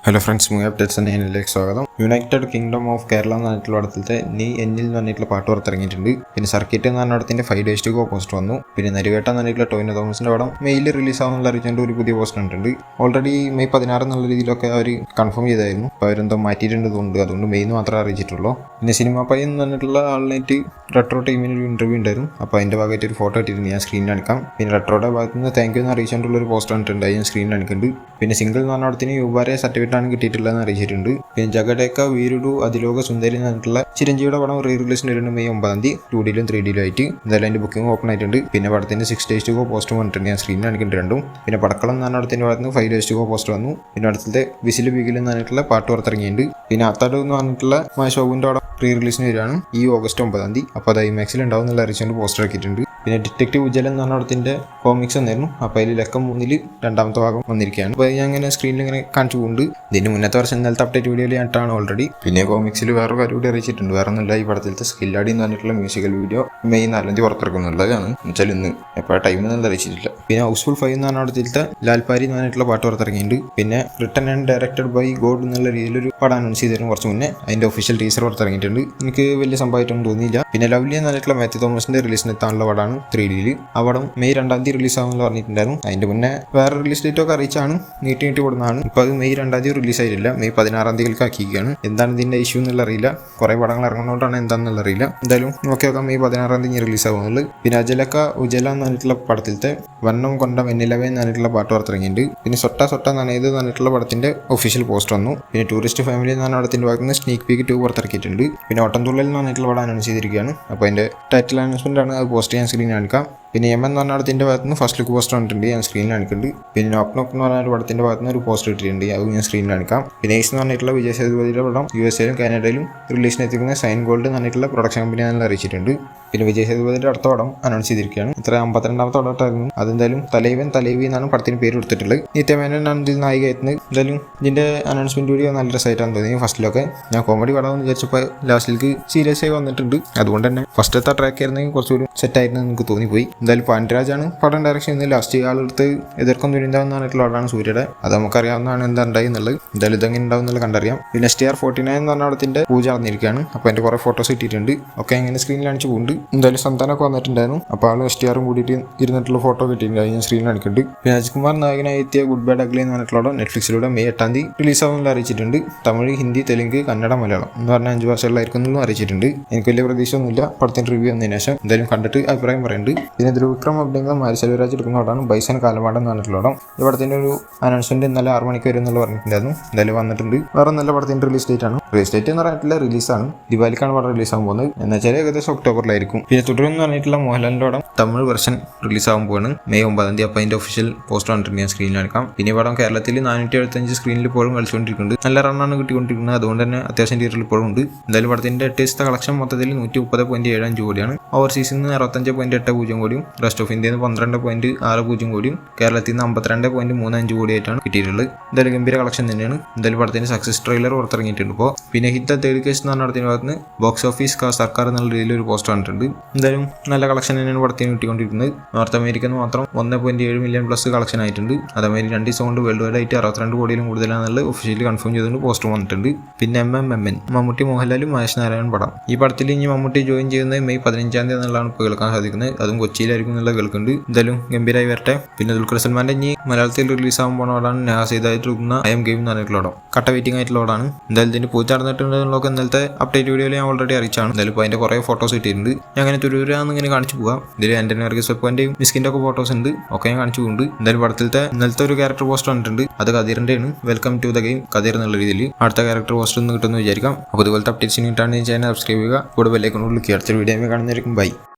Hello friends, movie updates എന്ന ചാനലിലേക്ക് സ്വാഗതം. യുണൈറ്റഡ് കിങ്ഡം ഓഫ് കേരള എന്ന് പറഞ്ഞിട്ടുള്ള പടത്തിലത്തെ നീ എന്നിൽ എന്ന് പറഞ്ഞിട്ടുള്ള പാട്ട് പുറത്തിറങ്ങിയിട്ടുണ്ട്. പിന്നെ സർക്കിറ്റ് എന്ന് പറഞ്ഞ പടത്തിന്റെ 5 days to go പോസ്റ്റർ വന്നു. പിന്നെ നരിവേട്ട എന്ന് പറഞ്ഞിട്ടുള്ള ടോവിനോ തോമസിന്റെ പടം മെയിൽ റിലീസ് ആവുന്നുള്ള അറിയിച്ചുകൊണ്ട് ഒരു പുതിയ പോസ്റ്റർ ഉണ്ട്. ഓൾറെഡി മെയ് 16 എന്നുള്ള രീതിയിലൊക്കെ അവർ കൺഫേം ചെയ്തായിരുന്നു. അപ്പോൾ അവരെന്തോ മാറ്റിയിട്ടുണ്ട് തോന്നുന്നുണ്ട്. അതുകൊണ്ട് മെയ്ന്ന് മാത്രമേ അറിയിച്ചിട്ടുള്ളൂ. പിന്നെ സിനിമ പൈ എന്ന് പറഞ്ഞിട്ടുള്ള ആളിനായിട്ട് റെട്രോ ടീമിന് ഒരു ഇന്റർവ്യൂ ഉണ്ടായിരുന്നു. അപ്പോൾ അതിന്റെ ഭാഗമായിട്ട് ഒരു ഫോട്ടോ ഇട്ടിട്ടുണ്ട്. ഞാൻ സ്ക്രീനിൽ കാണിക്കാം. പിന്നെ റെട്രോയുടെ ഭാഗത്ത് നിന്ന് താങ്ക് യു എന്ന് അറിയിച്ചുകൊണ്ടുള്ള ഒരു പോസ്റ്റർ കണ്ടിട്ടുണ്ട്. ഞാൻ സ്ക്രീനിൽ കാണിക്കുന്നുണ്ട്. പിന്നെ സിംഗിൾ എന്ന് പറഞ്ഞ പടത്തിന് യുവാരെ സർട്ടിഫിക്കറ്റ് ആണ് കിട്ടിയിട്ടുള്ളതെന്ന് അറിയിച്ചിട്ടുണ്ട്. പിന്നെ ജഗടേക്ക വീരുഡു അതിലോക സുന്ദരി എന്ന് പറഞ്ഞിട്ടുള്ള ചിരഞ്ജീവിയുടെ പടം റീറിലീസിന് വരുന്നുണ്ട് മെയ് 9 2Dയിലും 3Dയിലും ആയിട്ട്. എന്തായാലും അതിന്റെ ബുക്കിംഗ് ഓപ്പൺ ആയിട്ടുണ്ട്. പിന്നെ പടത്തിന്റെ 6 days to go പോസ്റ്റർ വന്നിട്ടുണ്ട്. ഞാൻ സ്ക്രീനിൽ കാണിക്കുന്നുണ്ട് രണ്ടും. പിന്നെ പടക്കളം എന്ന് പറഞ്ഞ പടത്തിന്റെ ഭാഗത്ത് നിന്ന് 5 days to go പോസ്റ്റർ വന്നു. പിന്നെ അടുത്തത്തെ വിസിൽ ബിഗിൽ എന്ന് പറഞ്ഞിട്ടുള്ള പാട്ട് പുറത്തിറങ്ങിയിട്ടുണ്ട്. പിന്നെ അത്താടു എന്ന് പറഞ്ഞിട്ടുള്ള ഷോവിന്റെ പടം റീ റിലീസിന് വരികയാണ് ഈ ഓഗസ്റ്റ് 9. അപ്പോൾ അത് IMAX-ൽ ഉണ്ടാവും എന്നുള്ള അറിയിച്ചുകൊണ്ട് പോസ്റ്റർ ആക്കിയിട്ടുണ്ട്. പിന്നെ ഡിറ്റക്റ്റീവ് ഉജ്ജലൻ എന്ന് പറഞ്ഞ പടത്തിന്റെ കോമിക്സ് വന്നിരുന്നു. അപ്പോൾ അതിൽ ലക്കം 3 രണ്ടാമത്തെ ഭാഗം വന്നിരിക്കുകയാണ്. അപ്പോൾ ഞാൻ ഇങ്ങനെ സ്ക്രീനിൽ ഇങ്ങനെ കാണിച്ചു പോകുന്നുണ്ട്. ഇതിന് മുന്നത്തെ വർഷം ഇന്നലത്തെ അപ്ഡേറ്റ് വീഡിയോയിൽ ഞാനിട്ടാണ് ഓൾറെഡി. പിന്നെ കോമിക്സിൽ വേറെ പരിപാടി അറിയിച്ചിട്ടുണ്ട്. വേറെ ഒന്നുമില്ല, ഈ പടത്തിലത്തെ സ്കില്ലാടി എന്ന് പറഞ്ഞിട്ടുള്ള മ്യൂസിക്കൽ വീഡിയോ മെയ് 4 പുറത്തിറക്കുന്നുള്ളതാണ്. എന്നുവെച്ചാൽ ഇന്ന് എപ്പോഴാണ് ടൈം എന്നൊന്നും അറിയിച്ചിട്ടില്ല. പിന്നെ ഹൗസ്ഫുൾ 5 എന്ന് പറഞ്ഞ പടത്തിലത്തെ ലാൽപാരി എന്ന് പറഞ്ഞിട്ടുള്ള പാട്ട് പുറത്തിറങ്ങിയിട്ടുണ്ട്. പിന്നെ written and directed by God എന്നുള്ള രീതിയിലൊരു പടം അനൗൺസ് ചെയ്തിരുന്നു കുറച്ച് മുന്നേ. അതിന്റെ ഒഫീഷ്യൽ ടീസർ പുറത്തിറങ്ങിയിട്ടുണ്ട്. എനിക്ക് വലിയ സംഭവമായിട്ടൊന്നും തോന്നിയില്ല. പിന്നെ ലവ്ലി എന്ന് പറഞ്ഞിട്ടുള്ള മാത്യു തോമസിന്റെ റിലീസിന് എത്താനുള്ള പടമാണ് 3Dയിൽ. ആ പടം മെയ് 2 റിലീസ് ആവുമെന്ന് പറഞ്ഞിട്ടുണ്ടായിരുന്നു. അതിന്റെ മുന്നേ വേറെ റിലീസ് ഡേറ്റ് ഒക്കെ അറിയിച്ചാണ് നീട്ടി കൊടുക്കുന്നതാണ്. ഇപ്പോൾ അത് മെയ് 2 റിലീസ് ആയിട്ടില്ല, മെയ് 16 ആക്കിയിരിക്കുകയാണ്. എന്താണ് ഇതിന്റെ ഇഷ്യൂ എന്നുള്ള അറിയില്ല. കുറെ പടങ്ങൾ ഇറങ്ങുന്നതുകൊണ്ടാണ് എന്താണെന്നുള്ള അറിയില്ല. എന്തായാലും നോക്കി നോക്കാം, മെയ് 16 റിലീസ് ആവുന്നുള്ളത്. പിന്നെ അജലക്ക ഉജല എന്ന് പറഞ്ഞിട്ടുള്ള പടത്തിലത്തെ വണ്ണം കൊണ്ട വെണ്ണിലവ എന്ന് പറഞ്ഞിട്ടുള്ള പാട്ട് പുറത്തിറങ്ങിയിട്ടുണ്ട്. പിന്നെ സൊട്ട സൊട്ട നനയത് എന്ന് പറഞ്ഞിട്ടുള്ള പടത്തിന്റെ ഒഫീഷ്യൽ പോസ്റ്റർ വന്നു. പിന്നെ ടൂറിസ്റ്റ് ഫാമിലി എന്ന് പറഞ്ഞ പടത്തിന്റെ ഭാഗത്ത് നിന്ന് സ്നീക്ക് പീക്ക് 2 പുറത്തിറക്കിയിട്ടുണ്ട്. പിന്നെ ഓട്ടംതുള്ളൽ എന്ന് പറഞ്ഞിട്ടുള്ള പടം അനൗൺസ് ചെയ്തിരിക്കുകയാണ്. അപ്പോൾ അതിന്റെ ടൈറ്റിൽ അനൗൺസ്മെന്റ് ആണ്. അത് പോസ്റ്റ് ചെയ്യാൻ സ്ക്രീനിൽ കാണിക്കാം. പിന്നെ യമൻ എന്ന് പറഞ്ഞ പടത്തിന്റെ ഭാഗത്ത് നിന്ന് ഫസ്റ്റ് ലുക്ക് പോസ്റ്റർ കണ്ടിട്ടുണ്ട്. ഞാൻ സ്ക്രീനിൽ കാണിക്കുന്നുണ്ട്. പിന്നെ നോക്ക് നോക്ക് എന്ന് പറഞ്ഞ പടത്തിന്റെ ഭാഗത്ത് നിന്ന് ഒരു പോസ്റ്റർ ഇട്ടിട്ടുണ്ട്. അത് ഞാൻ സ്ക്രീനിൽ കാണിക്കാം. പിന്നെ ഏസ് എന്ന് പറഞ്ഞിട്ടുള്ള വിജയ് സേതുപതിയുടെ പടം USA-ലും കാനഡയിലും റിലീസിന് എത്തിക്കുന്ന സൈൻ ഗോൾഡ് എന്ന് പറഞ്ഞിട്ടുള്ള പ്രൊഡക്ഷൻ കമ്പനി ആണെന്ന് അറിയിച്ചിട്ടുണ്ട്. പിന്നെ വിജയ് സേതുപതിയുടെ അടുത്ത പടം അനൗൺസ് ചെയ്തിരിക്കുകയാണ്. ഇത്ര 52ാമത്തെ പടമായിരുന്നു. അതെന്തായാലും തലൈവി എന്നാണ് പടത്തിന് പേര് കൊടുത്തിട്ടുള്ളത്. നിത്യമേനോനാണ് ഇതിൽ നായിക എത്തുന്നത്. എന്തായാലും ഇതിന്റെ അനൗൺസ്മെന്റ് വീഡിയോ നല്ല രസമായിട്ടാണ് തോന്നി. ഫസ്റ്റിലൊക്കെ ഞാൻ കോമഡി പടമെന്ന് വിചാരിച്ചപ്പോൾ ലാസ്റ്റിലേക്ക് സീരിയസ് ആയി വന്നിട്ടുണ്ട്. അതുകൊണ്ട് തന്നെ ഫസ്റ്റത്തെ ട്രാക്ക് ആയിരുന്നെങ്കിൽ കുറച്ചുകൂടി സെറ്റായിരുന്നു എനിക്ക് തോന്നിപ്പോയി. എന്തായാലും പാണ്ഡ്യരാജാണ് പടം ഡയറക്ഷൻ ചെയ്യുന്നത്. ലാസ്റ്റ് ആളെടുത്ത് എതിർക്കും ദുരിതാവെന്ന് പറഞ്ഞിട്ടുള്ള പടമാണ് സൂര്യയുടെ. അത് നമുക്കറിയാവുന്നതാണ് എന്താ ഉണ്ടായി എന്നുള്ളത്. എന്തായാലും ഇതെങ്ങനെ ഉണ്ടാവും എന്നുള്ള കണ്ടറിയാം. പിന്നെ STR49 എന്ന് പറഞ്ഞ പടത്തിന്റെ പൂജ നടന്നിരിക്കുകയാണ്. അപ്പോൾ എൻ്റെ കുറേ ഫോട്ടോസ് കിട്ടിയിട്ടുണ്ട്. ഒക്കെ എങ്ങനെ സ്ക്രീനിൽ കാണിച്ചു പോകുന്നുണ്ട്. എന്തായാലും സന്താനമൊക്കെ വന്നിട്ടുണ്ടായിരുന്നു. അപ്പോൾ ആൾ STR കൂടിയിട്ട് ഇരുന്നിട്ടുള്ള ഫോട്ടോ കിട്ടിയിട്ടുണ്ട്. അത് ഞാൻ സ്ക്രീനിൽ കാണിക്കുന്നുണ്ട്. പിന്നെ രാജ്കുമാർ നായകനായി എത്തിയ ഗുഡ് ബാഡ് അഗ്ലി എന്ന് പറഞ്ഞിട്ടുള്ള നെറ്റ്ഫ്ലിക്സിലൂടെ മെയ് 8 റിലീസ് ആവുമെന്ന് അറിയിച്ചിട്ടുണ്ട്. തമിഴ്, ഹിന്ദി, തെലുങ്ക്, കന്നഡ, മലയാളം എന്ന് പറഞ്ഞ 5 ഭാഷകളിലായിരിക്കും എന്നും അറിയിച്ചിട്ടുണ്ട്. എനിക്ക് വലിയ പ്രതീക്ഷയൊന്നുമില്ല പടത്തിന്റെ റിവ്യൂ വന്നതിന് ശേഷം. എന്തായാലും കണ്ടിട്ട് അഭിപ്രായം പറയുന്നുണ്ട്. പിന്നെ ധ്രുവിക്രം അഭിനയിക്കുന്ന മാരിസെൽവരാജ് എടുക്കുന്ന പടമാണ് ബൈസൺ കാലമാടം എന്ന് പറഞ്ഞിട്ടുള്ള പടം. ഈ പടത്തിന്റെ ഒരു അനൗൺസ്മെന്റ് ഇന്നലെ 6 മണിക്ക് വരും എന്നുള്ള പറഞ്ഞിട്ടുണ്ടായിരുന്നു. എന്തായാലും വന്നിട്ടുണ്ട്. വേറെ നല്ല പടത്തിന്റെ റിലീസ് ഡേറ്റ് ആണ്. റിലീസ് ഡേറ്റ് എന്ന് പറഞ്ഞിട്ടില്ല, റിലീസാണ്. ദിവാലിക്കാണ് പടം റിലീസ് ആകാൻ പോകുന്നത്. എന്ന് വെച്ചാൽ ഏകദേശം ഒക്ടോബറിലായിരിക്കും. പിന്നെ തുടരുമെന്ന് പറഞ്ഞിട്ടുള്ള മോഹൻലാലിന്റെ പടം തമിഴ് വെർഷൻ റിലീസ് ആകാൻ പോവാണ് മെയ് 9. അപ്പോൾ അതിന്റെ ഒഫീഷ്യൽ പോസ്റ്റർ കണ്ടിട്ടുണ്ട്. ഞാൻ സ്ക്രീനിൽ കാണിക്കാം. പിന്നെ ഈ പടം കേരളത്തിൽ 475 സ്ക്രീനിൽ ഇപ്പോഴും കളിച്ചുകൊണ്ടിരിക്കുന്നുണ്ട്. നല്ല റണ്ണാണ് കിട്ടിക്കൊണ്ടിരിക്കുന്നത്. അതുകൊണ്ട് തന്നെ അത്യാവശ്യം തിയേറ്ററിൽ ഇപ്പോഴും ഉണ്ട്. എന്തായാലും പടത്തിന്റെ 8 ദിവസത്തെ കളക്ഷൻ മൊത്തത്തിൽ 130.75 കോടിയാണ്. ഓവർസീസിൽ നിന്ന് 65.80 കോടിയും റെസ്റ്റ് ഓഫ് ഇന്ത്യയിൽ നിന്ന് 12.60 കോടിയും കേരളത്തിൽ നിന്ന് 52.35 കോടിയായിട്ടാണ് കിട്ടിയിട്ടുള്ളത്. എന്തായാലും ഗംഭീര കളക്ഷൻ തന്നെയാണ്. എന്തായാലും പടത്തിന്റെ സക്സസ് ട്രെയിലർ പുറത്തിറങ്ങിയിട്ടുണ്ട്. ഇപ്പോൾ പിന്നെ ഹിറ്റ് തേർഡ് കേസ് എന്ന് പറഞ്ഞ പടത്തിന്റെ ഭാഗത്ത് നിന്ന് ബോക്സ് ഓഫീസ് സർക്കാർ എന്നുള്ള രീതിയിൽ ഒരു പോസ്റ്റർ കണ്ടിട്ടുണ്ട്. എന്തായാലും നല്ല കളക്ഷൻ തന്നെയാണ് പടത്തിന് കിട്ടിക്കൊണ്ടിരിക്കുന്നത്. നോർത്ത് അമേരിക്കയിൽ മാത്രം 1.7 മില്യൺ പ്ലസ് കളക്ഷൻ ആയിട്ടുണ്ട്. അതേമാതിരി 2 ദിവസം കൊണ്ട് വേൾഡ് വൈഡ് ആയിട്ട് 62 കോടിയിലും കൂടുതലാണെന്നുള്ളത് ഒഫീഷ്യലി കൺഫേം ചെയ്തുകൊണ്ട് പോസ്റ്റർ വന്നിട്ടുണ്ട്. പിന്നെ MMN മമ്മൂട്ടി, മോഹൻലാലും, മഹേഷ് നാരായണൻ പടം. ഈ പടത്തിൽ ഇനി മമ്മൂട്ടി ജോയിൻ ചെയ്യുന്നത് മെയ് 15 എന്നുള്ളതാണ് ഇപ്പോൾ കേൾക്കാൻ സാധിക്കുന്നത്. അതും കൊച്ചിയിലായിരിക്കും എന്നുള്ള കേൾക്കുന്നുണ്ട്. എന്തായാലും ഗംഭീരമായി വരട്ടെ. പിന്നെ ദുൽഖർ സൽമാന്റെ ഇനി മലയാളത്തിൽ റിലീസ് ആകാൻ പോകുന്ന പടമാണ് നഹാസൈദായിട്ടുള്ള I Am Game എന്ന് പറഞ്ഞിട്ടുള്ള പടം. കട്ട വെയിറ്റിംഗ് ആയിട്ടുള്ള പടമാണ്. എന്തായാലും ഇതിന്റെ പൂച്ച നടന്നിട്ടുണ്ടെന്നുള്ളതൊക്കെ ഇന്നലത്തെ അപ്ഡേറ്റ് വീഡിയോയിൽ ഞാൻ ഓൾറെഡി അറിയിച്ചാണ്. എന്തായാലും ഇപ്പോൾ അതിന്റെ കുറേ ഫോട്ടോസ് കിട്ടിയിട്ടുണ്ട്. ഞാൻ അങ്ങനെ തുരുവരാന്ന് ഇങ്ങനെ കാണിച്ചു പോകാം. ഇതിൽ ആന്റണി വർഗീസ് വെപ്പന്റെയും മിസ്കിന്റെ ഒക്കെ ഫോട്ടോസ് ഉണ്ട്. ഒക്കെ ഞാൻ കാണിച്ചു പോകുന്നുണ്ട്. എന്തായാലും പടത്തിലത്തെ ഇന്നലത്തെ ഒരു ക്യാരക്ടർ പോസ്റ്റർ കണ്ടിട്ടുണ്ട്. അത് കദീറിന്റെയാണ്. Welcome to the game Kadeer എന്നുള്ള രീതിയിൽ അടുത്ത ക്യാരക്ടർ പോസ്റ്റർ ഒന്ന് കിട്ടുമെന്ന് വിചാരിക്കാം. അപ്പോൾ ഇതുപോലത്തെ അപ്ഡേറ്റ്സിന് കിട്ടാൻ ചാനൽ സബ്സ്ക്രൈബ് ചെയ്യുക. കൂടെ ബെല്ലൈക്കൺ ക്ലിക്ക് ചെയ്യുക. അടുത്ത വീഡിയോ കാണുന്നതായിരിക്കും. ബൈ.